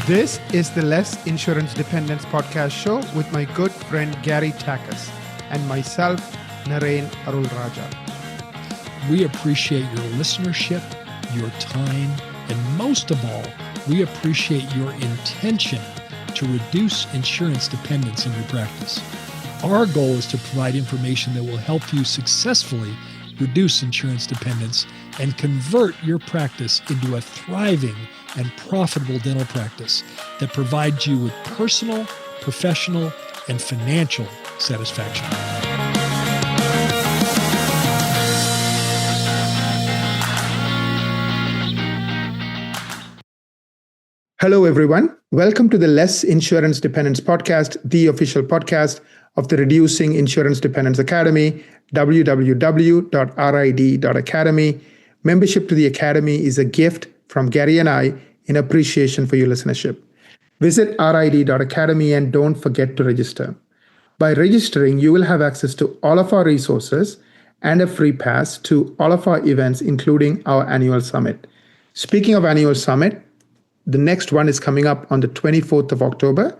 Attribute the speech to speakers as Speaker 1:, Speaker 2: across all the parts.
Speaker 1: This is the Less Insurance Dependence podcast show with my good friend Gary Takacs and myself, Naren Arulrajah.
Speaker 2: We appreciate your listenership, your time, and most of all, we appreciate your intention to reduce insurance dependence in your practice. Our goal is to provide information that will help you successfully reduce insurance dependence and convert your practice into a thriving and profitable dental practice that provides you with personal, professional, and financial satisfaction.
Speaker 1: Hello, everyone. Welcome to the Less Insurance Dependence podcast, the official podcast of the Reducing Insurance Dependence Academy, www.rid.academy. Membership to the Academy is a gift from Gary and I in appreciation for your listenership. Visit rid.academy and don't forget to register. By registering, you will have access to all of our resources and a free pass to all of our events, including our annual summit. Speaking of annual summit, the next one is coming up on the 24th of October.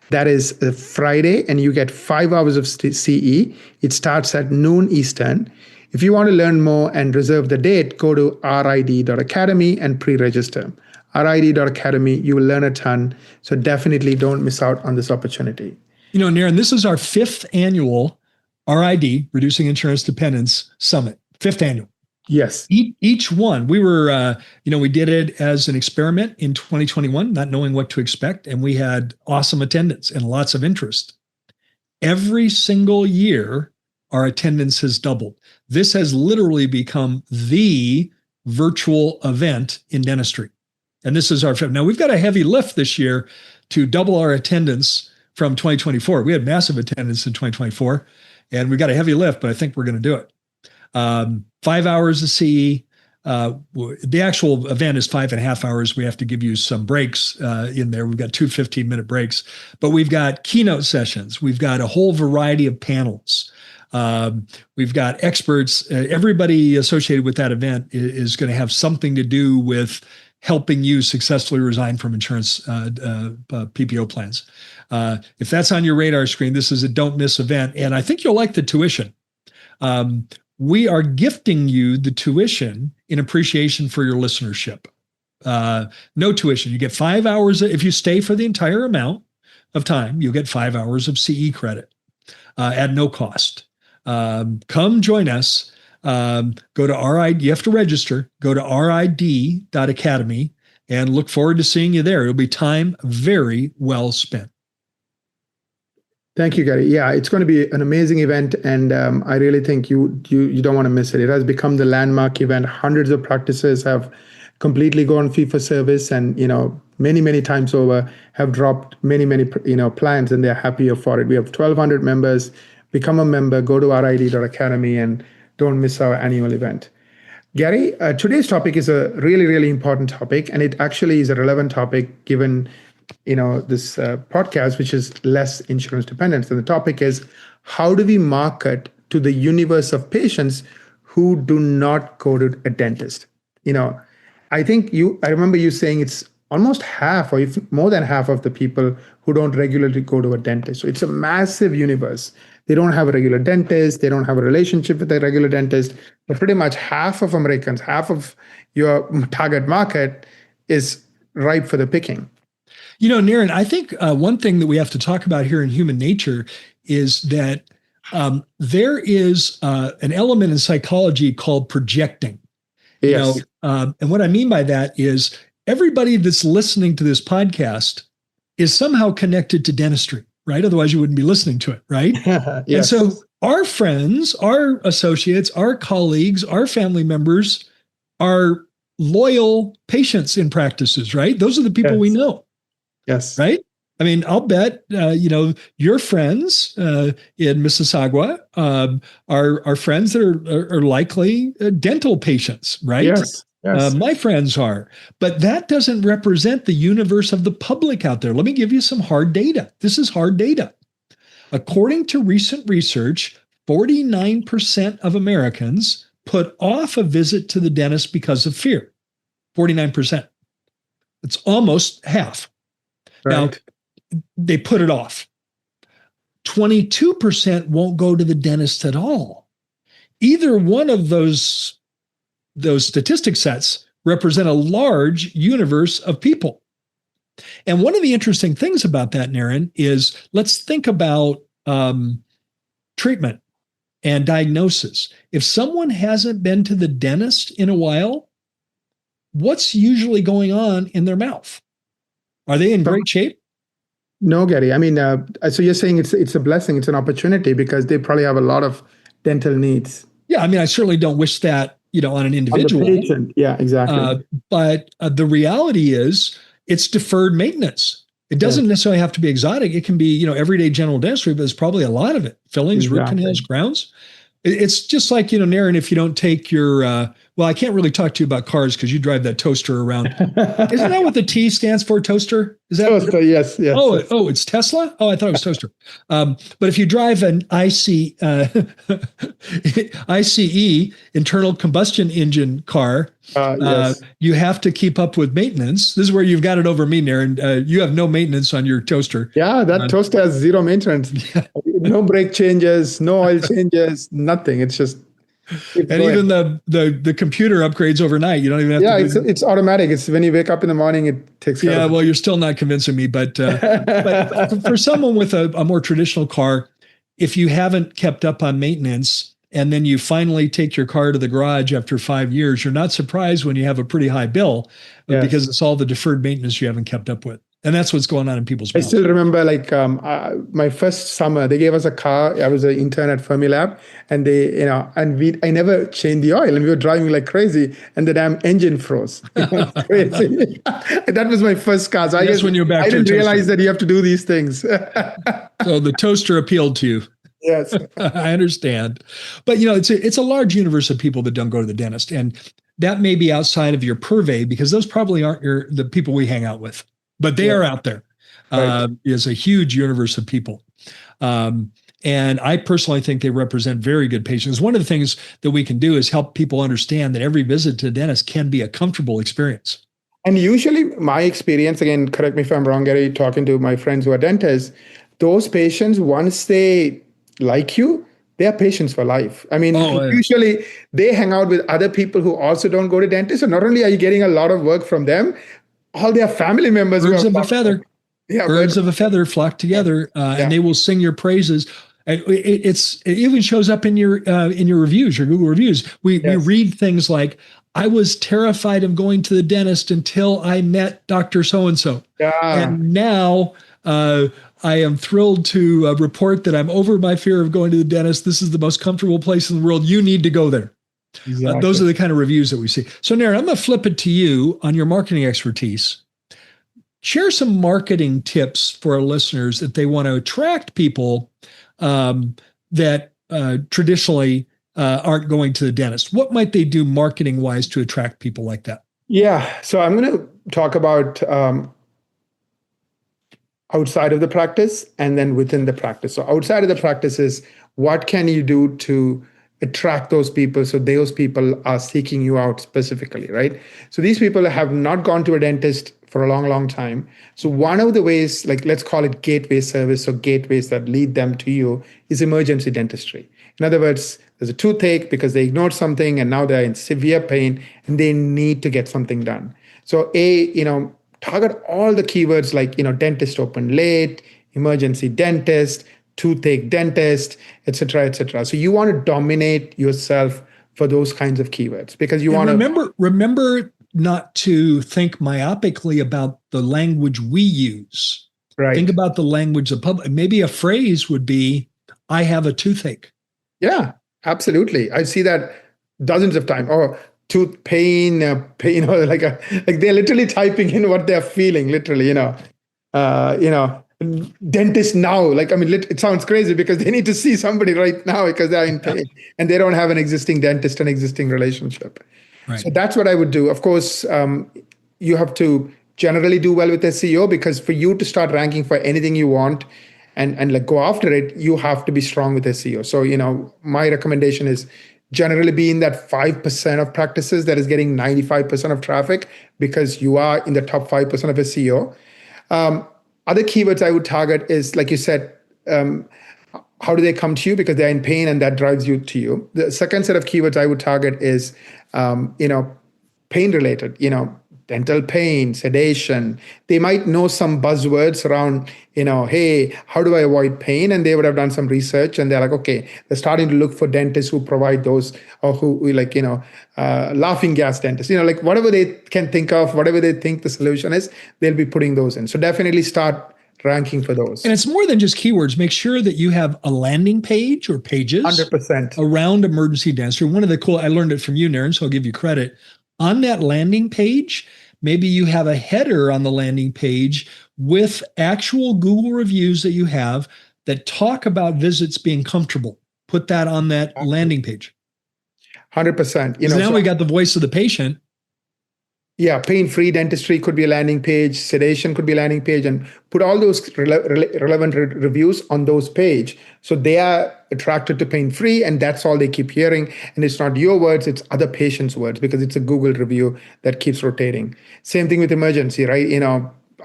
Speaker 1: That is a Friday, and you get 5 hours of CE. It starts at noon Eastern. If you want to learn more and reserve the date, go to rid.academy and pre-register. rid.academy, you will learn a ton. So definitely don't miss out on this opportunity.
Speaker 2: You know, Naren, this is our 5th annual RID, Reducing Insurance Dependence Summit. 5th annual.
Speaker 1: Yes.
Speaker 2: Each one, we were, we did it as an experiment in 2021, not knowing what to expect. And we had awesome attendance and lots of interest. Every single year, our attendance has doubled. This has literally become the virtual event in dentistry. And this is our 5th. Now, we've got a heavy lift this year to double our attendance from 2024. We had massive attendance in 2024, and we got a heavy lift, but I think we're going to do it. 5 hours of CE. The actual event is 5.5 hours. We have to give you some breaks in there. We've got 2 15-minute breaks, but we've got keynote sessions. We've got a whole variety of panels. We've got experts. Everybody associated with that event is going to have something to do with helping you successfully resign from insurance PPO plans. If that's on your radar screen, this is a don't miss event. And I think you'll like the tuition. We are gifting you the tuition in appreciation for your listenership. No tuition. You get 5 hours. If you stay for the entire amount of time, you'll get 5 hours of CE credit at no cost. Come join us. Go to RID. You have to register. Go to rid.academy and look forward to seeing you there. It'll be time very well spent.
Speaker 1: Thank you, Gary. Yeah, it's going to be an amazing event, and I really think you don't want to miss it. It has become the landmark event. Hundreds of practices have completely gone fee for service, and many times over have dropped many plans, and they're happier for it. We have 1,200 members. Become a member. Go to rid.academy and don't miss our annual event. Gary, today's topic is a really, really important topic, and it actually is a relevant topic given this podcast, which is less insurance dependence. And the topic is, how do we market to the universe of patients who do not go to a dentist? I remember you saying it's almost half or if more than half of the people who don't regularly go to a dentist. So it's a massive universe. They don't have a regular dentist. They don't have a relationship with a regular dentist. But pretty much half of Americans, half of your target market is ripe for the picking.
Speaker 2: Naren, I think one thing that we have to talk about here in human nature is that there is an element in psychology called projecting.
Speaker 1: Yes.
Speaker 2: And what I mean by that is everybody that's listening to this podcast is somehow connected to dentistry, right? Otherwise, you wouldn't be listening to it, right?
Speaker 1: Yes.
Speaker 2: And so our friends, our associates, our colleagues, our family members are loyal patients in practices, right? Those are the people we know.
Speaker 1: Yes.
Speaker 2: Right? I mean, I'll bet, your friends in Mississauga are friends that are likely dental patients, right?
Speaker 1: Yes.
Speaker 2: My friends are. But that doesn't represent the universe of the public out there. Let me give you some hard data. This is hard data. According to recent research, 49% of Americans put off a visit to the dentist because of fear. 49%. It's almost half. Now,
Speaker 1: Right.
Speaker 2: they put it off. 22% won't go to the dentist at all. Either one of those statistic sets represent a large universe of people. And one of the interesting things about that, Naren, is let's think about treatment and diagnosis. If someone hasn't been to the dentist in a while, what's usually going on in their mouth? Are they in great shape?
Speaker 1: No, Gary. I mean, so you're saying it's a blessing, it's an opportunity because they probably have a lot of dental needs.
Speaker 2: Yeah, I mean, I certainly don't wish that, on an
Speaker 1: On the
Speaker 2: individual.
Speaker 1: patient. Yeah, exactly.
Speaker 2: But the reality is it's deferred maintenance. It doesn't necessarily have to be exotic. It can be, everyday general dentistry, but there's probably a lot of it. Fillings, root canals, crowns. It's just like, Naren, if you don't take your, well, I can't really talk to you about cars because you drive that toaster around. Isn't that what the T stands for, toaster? Is that
Speaker 1: Toaster, yes.
Speaker 2: Oh, it's Tesla? Oh, I thought it was toaster. But if you drive an ICE, internal combustion engine car,
Speaker 1: Yes.
Speaker 2: you have to keep up with maintenance. This is where you've got it over me, Naren. You have no maintenance on your toaster.
Speaker 1: Yeah, that toaster has zero maintenance. No brake changes, no oil changes, nothing. It's just
Speaker 2: and going. Even the computer upgrades overnight. You don't even have
Speaker 1: to. Yeah, it's automatic. It's when you wake up in the morning, it takes care of it.
Speaker 2: Well, you're still not convincing me, but for someone with a more traditional car, if you haven't kept up on maintenance and then you finally take your car to the garage after 5 years, you're not surprised when you have a pretty high bill because it's all the deferred maintenance you haven't kept up with. And that's what's going on in people's mouths.
Speaker 1: I still remember my first summer, they gave us a car. I was an intern at Fermilab and I never changed the oil and we were driving like crazy and the damn engine froze. Crazy. That was my first car. So I guess when you're back I didn't realize that you have to do these things.
Speaker 2: So the toaster appealed to you.
Speaker 1: Yes.
Speaker 2: I understand. But, it's a large universe of people that don't go to the dentist. And that may be outside of your purvey because those probably aren't the people we hang out with. But they are out there. Right. It's a huge universe of people. And I personally think they represent very good patients. One of the things that we can do is help people understand that every visit to the dentist can be a comfortable experience.
Speaker 1: And usually my experience, again, correct me if I'm wrong, Gary, talking to my friends who are dentists, those patients, once they like you, they are patients for life. I mean, usually they hang out with other people who also don't go to dentists. So not only are you getting a lot of work from them, all their family members.
Speaker 2: Birds of a feather. Yeah, birds of a feather flock together, and they will sing your praises. And it even shows up in your reviews, your Google reviews. We read things like, "I was terrified of going to the dentist until I met Dr. So-and-so. And now I am thrilled to report that I'm over my fear of going to the dentist. This is the most comfortable place in the world. You need to go there." Exactly. Those are the kind of reviews that we see. So, Naren, I'm going to flip it to you on your marketing expertise. Share some marketing tips for our listeners that they want to attract people that traditionally aren't going to the dentist. What might they do marketing-wise to attract people like that?
Speaker 1: Yeah. So I'm going to talk about outside of the practice and then within the practice. So outside of the practice is what can you do to attract those people so those people are seeking you out specifically, right? So these people have not gone to a dentist for a long, long time. So one of the ways, like let's call it gateway service or gateways that lead them to you is emergency dentistry. In other words, there's a toothache because they ignored something and now they're in severe pain and they need to get something done. So target all the keywords like, dentist open late, emergency dentist, toothache dentist, et cetera, et cetera. So you want to dominate yourself for those kinds of keywords because you want
Speaker 2: to remember not to think myopically about the language we use.
Speaker 1: Right.
Speaker 2: Think about the language of public. Maybe a phrase would be, "I have a toothache."
Speaker 1: Yeah, absolutely. I see that dozens of times. Or tooth pain, or like they're literally typing in what they're feeling. Literally, dentist now, it sounds crazy because they need to see somebody right now because they're in pain and they don't have an existing dentist, an existing relationship. Right. So that's what I would do. Of course, you have to generally do well with SEO because for you to start ranking for anything you want and go after it, you have to be strong with SEO. So, my recommendation is generally be in that 5% of practices that is getting 95% of traffic because you are in the top 5% of SEO. Other keywords I would target is, like you said, how do they come to you? Because they're in pain and that drives you to you. The second set of keywords I would target is, pain related, dental pain, sedation. They might know some buzzwords around, hey, how do I avoid pain? And they would have done some research and they're like, okay, they're starting to look for dentists who provide those, or who like, laughing gas dentists, like whatever they can think of, whatever they think the solution is, they'll be putting those in. So definitely start ranking for those.
Speaker 2: And it's more than just keywords. Make sure that you have a landing page or pages
Speaker 1: 100%
Speaker 2: around emergency dentistry. One of the cool, I learned it from you, Naren, so I'll give you credit. On that landing page, maybe you have a header on the landing page with actual Google reviews that you have that talk about visits being comfortable. Put that on that landing page.
Speaker 1: 100%.
Speaker 2: Now we got the voice of the patient.
Speaker 1: Yeah, pain-free dentistry could be a landing page, sedation could be a landing page, and put all those relevant reviews on those page. So they are attracted to pain-free, and that's all they keep hearing. And it's not your words, it's other patients' words, because it's a Google review that keeps rotating. Same thing with emergency, right?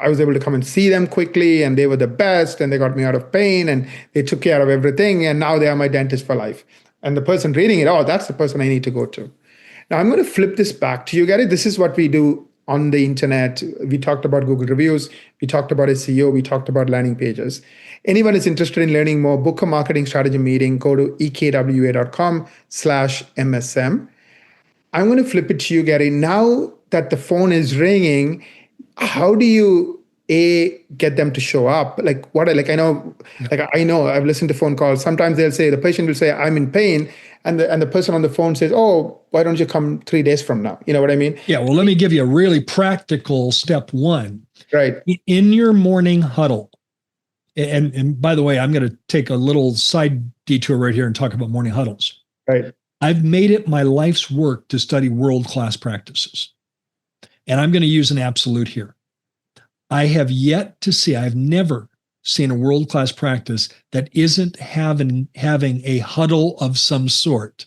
Speaker 1: I was able to come and see them quickly, and they were the best, and they got me out of pain, and they took care of everything, and now they are my dentist for life. And the person reading it, oh, that's the person I need to go to. Now, I'm going to flip this back to you, Gary. This is what we do on the internet. We talked about Google reviews. We talked about SEO. We talked about landing pages. Anyone is interested in learning more, book a marketing strategy meeting. Go to ekwa.com/MSM. I'm going to flip it to you, Gary. Now that the phone is ringing, how do you get them to show up? I know I've listened to phone calls. Sometimes the patient will say, I'm in pain. And the person on the phone says, oh, why don't you come 3 days from now? You know what I mean?
Speaker 2: Yeah, well, let me give you a really practical step one.
Speaker 1: Right.
Speaker 2: In your morning huddle, and by the way, I'm going to take a little side detour right here and talk about morning huddles.
Speaker 1: Right.
Speaker 2: I've made it my life's work to study world-class practices. And I'm going to use an absolute here. I've never seen a world-class practice that isn't having a huddle of some sort.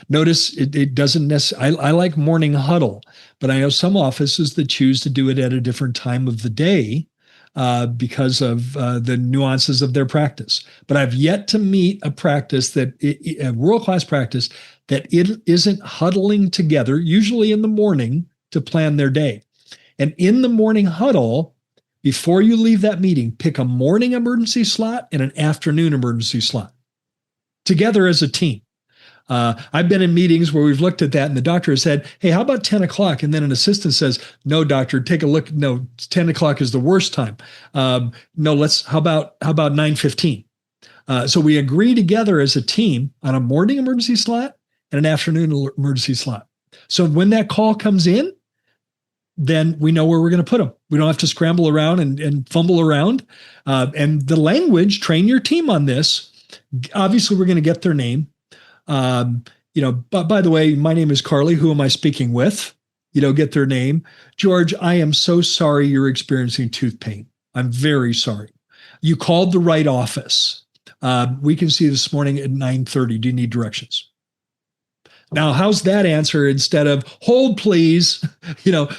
Speaker 2: Notice it doesn't necessarily, I like morning huddle, but I know some offices that choose to do it at a different time of the day because of the nuances of their practice. But I've yet to meet a world-class practice that it isn't huddling together, usually in the morning, to plan their day. And in the morning huddle, before you leave that meeting, pick a morning emergency slot and an afternoon emergency slot together as a team. I've been in meetings where we've looked at that and the doctor has said, hey, how about 10 o'clock? And then an assistant says, no, doctor, take a look. No, 10 o'clock is the worst time. How about 9:15? So we agree together as a team on a morning emergency slot and an afternoon emergency slot. So when that call comes in, then we know where we're going to put them. We don't have to scramble around and fumble around. And the language, train your team on this. Obviously, we're going to get their name. But by the way, my name is Carly. Who am I speaking with? Get their name. George, I am so sorry you're experiencing tooth pain. I'm very sorry. You called the right office. We can see you this morning at 9:30. Do you need directions? Now, how's that answer instead of hold, please?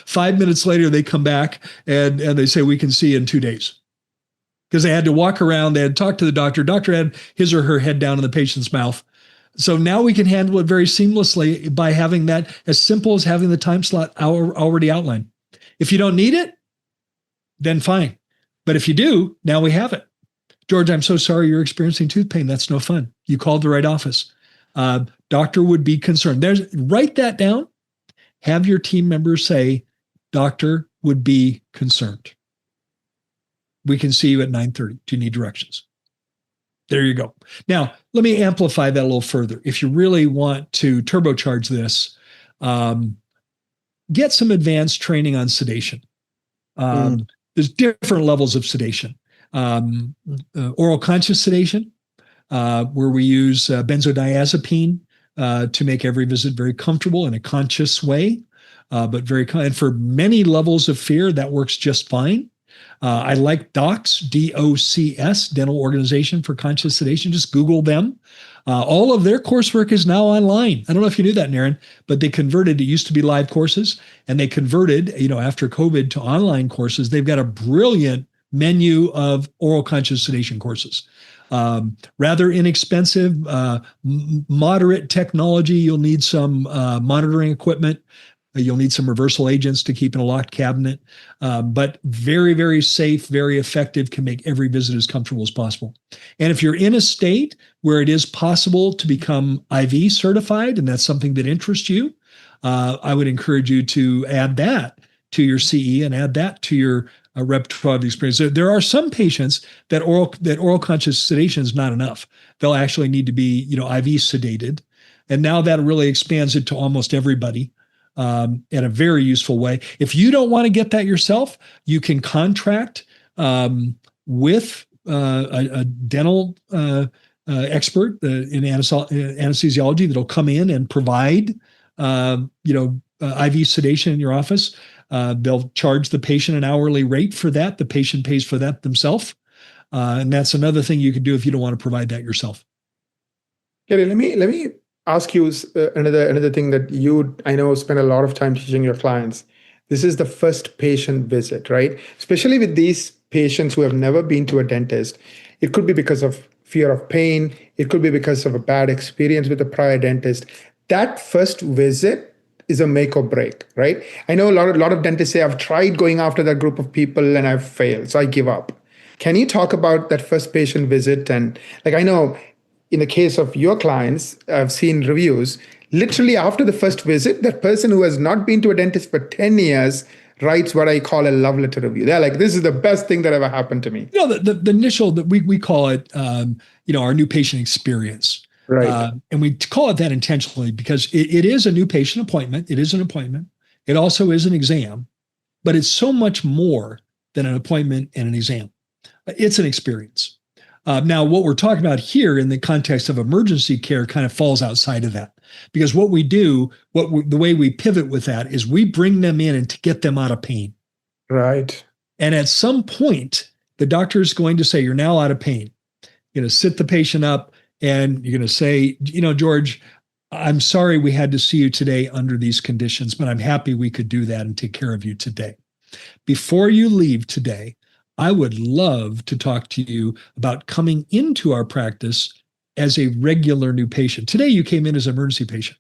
Speaker 2: 5 minutes later, they come back and they say, we can see you in 2 days. Because they had to walk around, they had to talk to the doctor. Doctor had his or her head down in the patient's mouth. So now we can handle it very seamlessly by having that as simple as having the time slot already outlined. If you don't need it, then fine. But if you do, now we have it. George, I'm so sorry you're experiencing tooth pain. That's no fun. You called the right office. Doctor would be concerned. Write that down. Have your team members say, doctor would be concerned. We can see you at 9:30. Do you need directions? There you go. Now, let me amplify that a little further. If you really want to turbocharge this, get some advanced training on sedation. There's different levels of sedation. Oral conscious sedation, where we use benzodiazepine to make every visit very comfortable in a conscious way, but and for many levels of fear, that works just fine. I like DOCS, D-O-C-S, Dental Organization for Conscious Sedation. Just Google them. All of their coursework is now online. I don't know if you knew that, Naren, but they converted. It used to be live courses, and they converted, after COVID to online courses. They've got a brilliant menu of oral conscious sedation courses. Rather inexpensive, moderate technology. You'll need some monitoring equipment. You'll need some reversal agents to keep in a locked cabinet, but very, very safe, very effective, can make every visit as comfortable as possible. And if you're in a state where it is possible to become IV certified, and that's something that interests you, I would encourage you to add that to your CE and add that to your repertoire of experience. There are some patients that oral conscious sedation is not enough. They'll actually need to be, IV sedated. And now that really expands it to almost everybody. In a very useful way. If you don't want to get that yourself, you can contract with a dental expert in anesthesiology that'll come in and provide, IV sedation in your office. They'll charge the patient an hourly rate for that. The patient pays for that themselves. And that's another thing you can do if you don't want to provide that yourself.
Speaker 1: Gary, let me ask you another thing that I know spend a lot of time teaching your clients. This is the first patient visit, right? Especially with these patients who have never been to a dentist. It could be because of fear of pain. It could be because of a bad experience with a prior dentist. That first visit is a make or break, right? I know a lot of dentists say, I've tried going after that group of people and I've failed, so I give up. Can you talk about that first patient visit? And I know in the case of your clients, I've seen reviews, literally after the first visit, that person who has not been to a dentist for 10 years writes what I call a love letter review. They're like, this is the best thing that ever happened to me.
Speaker 2: The initial, that we call it, our new patient experience.
Speaker 1: Right.
Speaker 2: And we call it that intentionally because it is a new patient appointment. It is an appointment. It also is an exam, but it's so much more than an appointment and an exam. It's an experience. Now, what we're talking about here in the context of emergency care kind of falls outside of that, because what we do, the way we pivot with that is we bring them in and to get them out of pain.
Speaker 1: Right.
Speaker 2: And at some point, the doctor is going to say, you're now out of pain. You're going to sit the patient up and you're going to say, George, I'm sorry we had to see you today under these conditions, but I'm happy we could do that and take care of you today. Before you leave today, I would love to talk to you about coming into our practice as a regular new patient. Today, you came in as an emergency patient.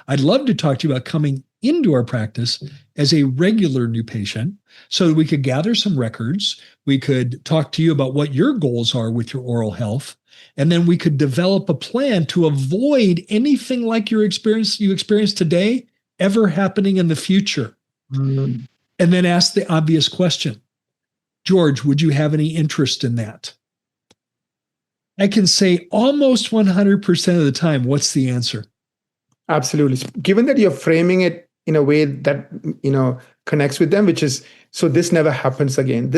Speaker 2: I'd love to talk to you about coming into our practice as a regular new patient so that we could gather some records. We could talk to you about what your goals are with your oral health. And then we could develop a plan to avoid anything like you experienced today ever happening in the future.
Speaker 1: Mm.
Speaker 2: And then ask the obvious question. George, would you have any interest in that? I can say almost 100% of the time, what's the answer?
Speaker 1: Absolutely. Given that you're framing it in a way that, connects with them, which is, so this never happens again.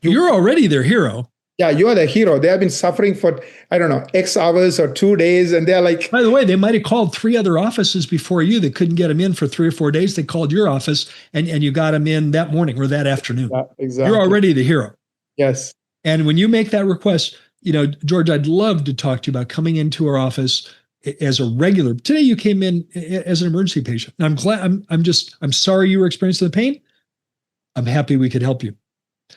Speaker 2: You're already their hero.
Speaker 1: Yeah, you are the hero. They have been suffering for, I don't know, X hours or 2 days. And they're like,
Speaker 2: by the way, they might have called 3 other offices before you that couldn't get them in for 3 or 4 days. They called your office and you got them in that morning or that afternoon.
Speaker 1: Yeah, exactly.
Speaker 2: You're already the hero.
Speaker 1: Yes.
Speaker 2: And when you make that request, George, I'd love to talk to you about coming into our office as a regular. Today you came in as an emergency patient. And I'm glad, I'm sorry you were experiencing the pain. I'm happy we could help you.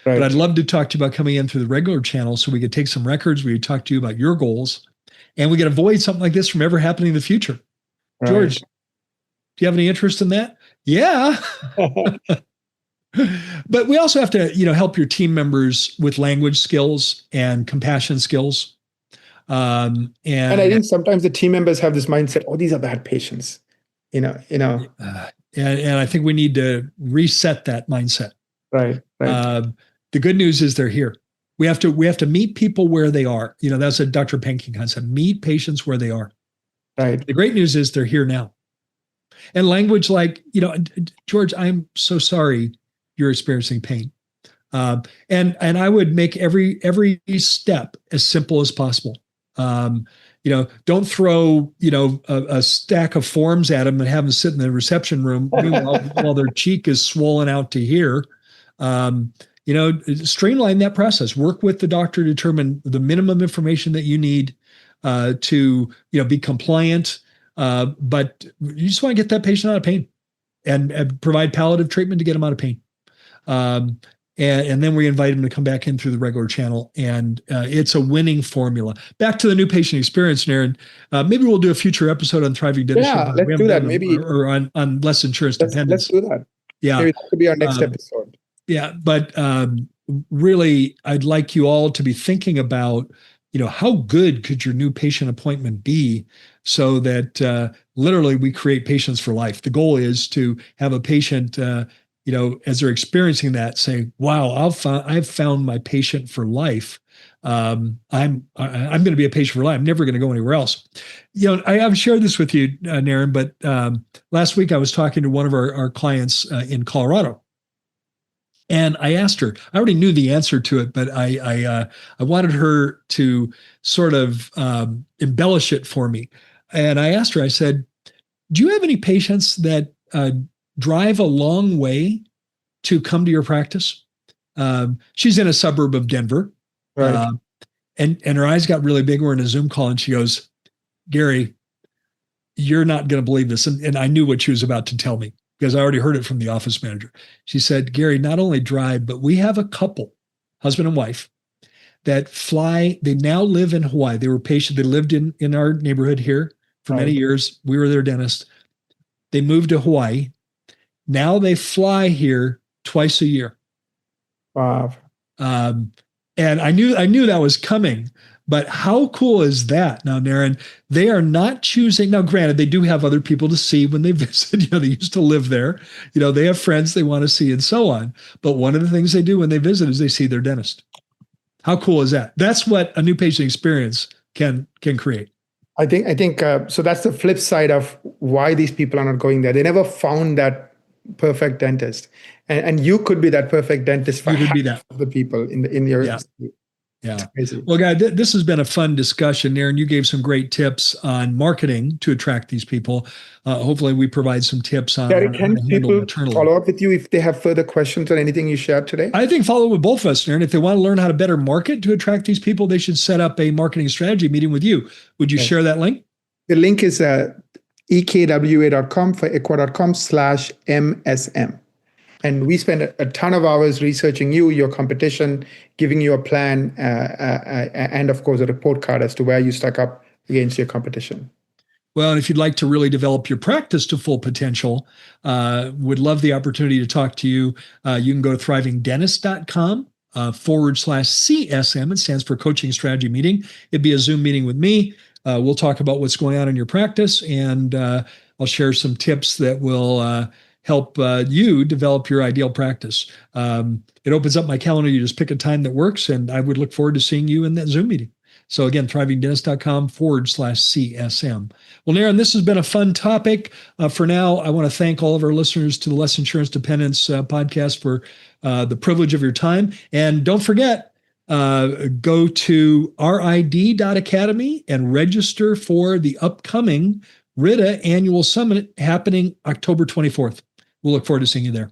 Speaker 2: Right. But I'd love to talk to you about coming in through the regular channel so we could take some records. We could talk to you about your goals and we could avoid something like this from ever happening in the future. Right. George, do you have any interest in that? Yeah. But we also have to, help your team members with language skills and compassion skills. And
Speaker 1: I think sometimes the team members have this mindset, oh, these are bad patients, And
Speaker 2: I think we need to reset that mindset.
Speaker 1: Right.
Speaker 2: The good news is they're here. We have to meet people where they are. That's a Dr. Penking concept. Meet patients where they are.
Speaker 1: Right.
Speaker 2: The great news is they're here now. And language like, George, I'm so sorry you're experiencing pain. And I would make every step as simple as possible. Don't throw, a stack of forms at them and have them sit in the reception room while their cheek is swollen out to here. Streamline that process. Work with the doctor to determine the minimum information that you need to, be compliant. But you just want to get that patient out of pain and provide palliative treatment to get them out of pain. and then we invite them to come back in through the regular channel. And it's a winning formula. Back to the new patient experience, Naren. Maybe we'll do a future episode on thriving dentistry.
Speaker 1: Yeah, let's do that. Maybe
Speaker 2: or on less insurance dependence.
Speaker 1: Let's do that.
Speaker 2: Yeah,
Speaker 1: maybe that could be our next episode.
Speaker 2: Yeah, but really, I'd like you all to be thinking about, how good could your new patient appointment be, so that literally we create patients for life. The goal is to have a patient, as they're experiencing that, say, "Wow, I've found my patient for life. I'm going to be a patient for life. I'm never going to go anywhere else." I've shared this with you, Naren, but last week I was talking to one of our clients in Colorado. And I asked her, I already knew the answer to it, but I wanted her to sort of embellish it for me. And I asked her, I said, "Do you have any patients that drive a long way to come to your practice?" She's in a suburb of Denver.
Speaker 1: Right.
Speaker 2: And her eyes got really big. We're in a Zoom call and she goes, "Gary, you're not going to believe this." And I knew what she was about to tell me, because I already heard it from the office manager. She said, "Gary, not only drive, but we have a couple, husband and wife, that fly. They now live in Hawaii. They were patient. They lived in our neighborhood here for many years. We were their dentist. They moved to Hawaii. Now they fly here twice a year."
Speaker 1: Wow.
Speaker 2: And I knew that was coming. But how cool is that? Now, Naren, they are not choosing. Now, granted, they do have other people to see when they visit. They used to live there. They have friends they want to see and so on. But one of the things they do when they visit is they see their dentist. How cool is that? That's what a new patient experience can create.
Speaker 1: I think so. That's the flip side of why these people are not going there. They never found that perfect dentist, and you could be that perfect dentist for half of the people in your.
Speaker 2: Yeah. Well, guys, this has been a fun discussion. Naren, you gave some great tips on marketing to attract these people. Hopefully we provide some tips on
Speaker 1: Gary,
Speaker 2: how to
Speaker 1: can
Speaker 2: handle
Speaker 1: people
Speaker 2: maternally.
Speaker 1: follow up with you if they have further questions on anything you shared today?
Speaker 2: I think follow up with both of us, Naren. If they want to learn how to better market to attract these people, they should set up a marketing strategy meeting with you. Would you share that link?
Speaker 1: The link is ekwa.com for equa.com/MSM. And we spend a ton of hours researching you, your competition, giving you a plan, and of course, a report card as to where you stack up against your competition.
Speaker 2: Well, and if you'd like to really develop your practice to full potential, would love the opportunity to talk to you. You can go to thrivingdentist.com /CSM. It stands for Coaching Strategy Meeting. It'd be a Zoom meeting with me. We'll talk about what's going on in your practice, and I'll share some tips that will help you develop your ideal practice. It opens up my calendar. You just pick a time that works, and I would look forward to seeing you in that Zoom meeting. So again, thrivingdentist.com /CSM. Well, Naren, this has been a fun topic. For now, I want to thank all of our listeners to the Less Insurance Dependence podcast for the privilege of your time. And don't forget, go to rid.academy and register for the upcoming RITA Annual Summit happening October 24th. We'll look forward to seeing you there.